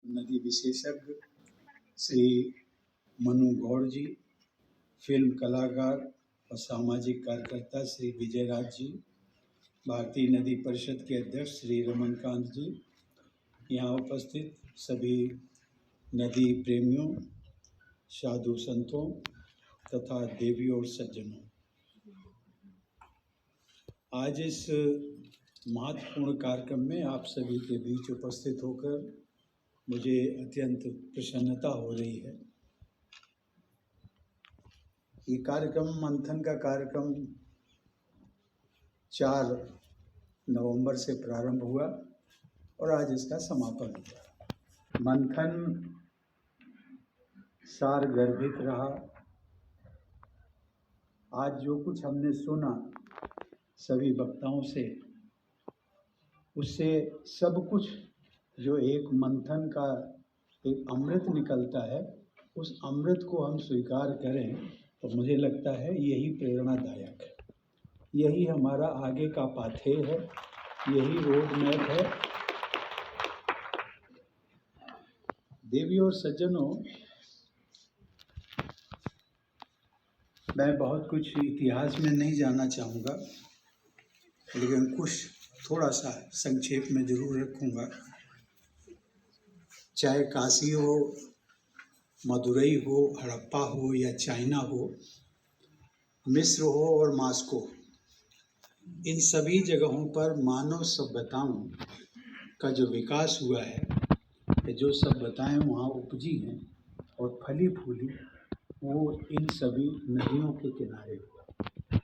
नदी विशेषज्ञ श्री मनु गौड़ जी, फिल्म कलाकार और सामाजिक कार्यकर्ता श्री विजय राज जी, भारतीय नदी परिषद के अध्यक्ष श्री रमनकांत जी, यहाँ उपस्थित सभी नदी प्रेमियों, साधु संतों तथा देवियों और सज्जनों, आज इस महत्वपूर्ण कार्यक्रम में आप सभी के बीच उपस्थित होकर मुझे अत्यंत प्रसन्नता हो रही है। ये कार्यक्रम मंथन का कार्यक्रम 4 नवंबर से प्रारंभ हुआ और आज इसका समापन हुआ। मंथन सार गर्भित रहा। आज जो कुछ हमने सुना सभी वक्ताओं से, उससे सब कुछ जो एक मंथन का एक अमृत निकलता है, उस अमृत को हम स्वीकार करें तो मुझे लगता है यही प्रेरणादायक है, यही हमारा आगे का पाथेय है, यही रोड मैप है। देवी और सज्जनों, मैं बहुत कुछ इतिहास में नहीं जाना चाहूँगा, लेकिन कुछ थोड़ा सा संक्षेप में जरूर रखूँगा। चाहे काशी हो, मदुरई हो, हड़प्पा हो या चाइना हो, मिस्र हो और मॉस्को, इन सभी जगहों पर मानव सभ्यताओं का जो विकास हुआ है, जो सभ्यताएं वहाँ उपजी हैं और फली फूली, वो इन सभी नदियों के किनारे हुआ।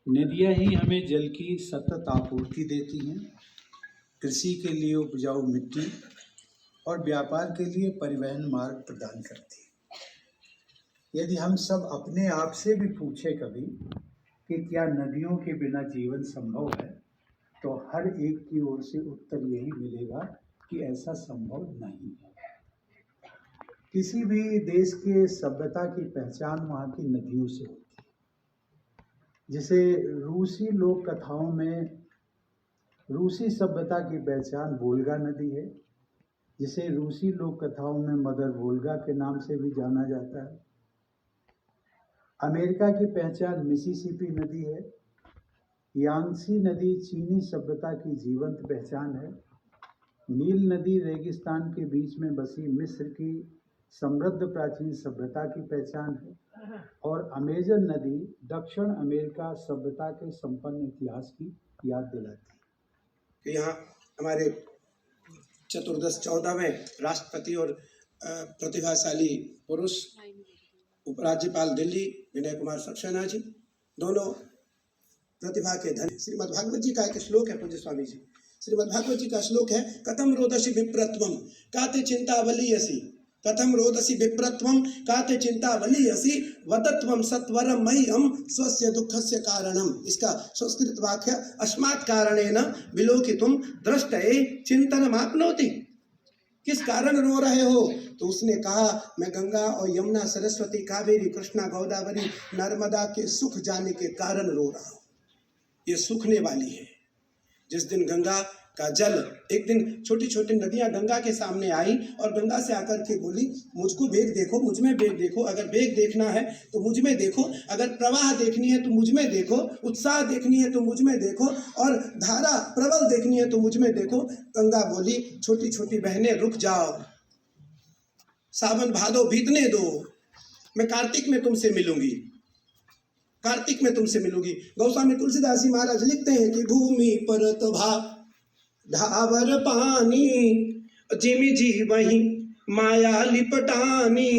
नदियाँ ही हमें जल की सतत आपूर्ति देती हैं, कृषि के लिए उपजाऊ मिट्टी और व्यापार के लिए परिवहन मार्ग प्रदान करती है। यदि हम सब अपने आप से भी पूछे कभी कि क्या नदियों के बिना जीवन संभव है, तो हर एक की ओर से उत्तर यही मिलेगा कि ऐसा संभव नहीं है। किसी भी देश के सभ्यता की पहचान वहाँ की नदियों से होती है। जैसे रूसी लोक कथाओं में रूसी सभ्यता की पहचान वोल्गा नदी है, जिसे रूसी लोक कथाओं में मदर वोल्गा के नाम से भी जाना जाता है। अमेरिका की पहचान मिसिसिपी नदी है। यांगसी नदी चीनी सभ्यता की जीवंत पहचान है। नील नदी रेगिस्तान के बीच में बसी मिस्र की समृद्ध प्राचीन सभ्यता की पहचान है। और अमेजन नदी दक्षिण अमेरिका सभ्यता के संपन्न इतिहास की याद दिलाती है। यहाँ हमारे चतुर्दश 14वें राष्ट्रपति और प्रतिभाशाली पुरुष उपराज्यपाल दिल्ली विनय कुमार सक्सेना जी, दोनों प्रतिभा के धनी। श्रीमद् भागवत जी का एक श्लोक है, पूज्य स्वामी जी, श्रीमद् भागवत जी का श्लोक है, कथम रोदसी विप्रत्वम काते चिंतावलीयसी, कथम रोदसी विप्रत्वम काते चिंतावलीयसी वदत्वम सत्वरम मह्यम स्वस्य दुःखस्य कारणम। इसका संस्कृत वाक्य अस्मात् कारणेन विलोकितुम दृष्टये चिंतनमाप्नोति। किस कारण रो रहे हो? तो उसने कहा, मैं गंगा और यमुना सरस्वती कावेरी कृष्णा गोदावरी नर्मदा के सूख जाने के कारण रो रहा हूँ। ये सूखने वाली है। जिस दिन गंगा का जल, एक दिन छोटी छोटी नदियां गंगा के सामने आई और गंगा से आकर के बोली, मुझको वेग देखो, मुझ में वेग देखो, अगर वेग देखना है तो मुझ में देखो, अगर प्रवाह देखनी है तो मुझ में देखो, उत्साह देखनी है तो मुझ में देखो, और धारा प्रबल देखनी है तो मुझ में देखो। गंगा बोली, छोटी छोटी बहनें रुक जाओ, सावन भादो बीतने दो, मैं कार्तिक में तुमसे मिलूंगी, कार्तिक में तुमसे मिलूंगी। गोस्वामी तुलसीदास जी महाराज लिखते हैं कि भूमि परत भा धावर पानी जिमि जी वही माया लिपटानी।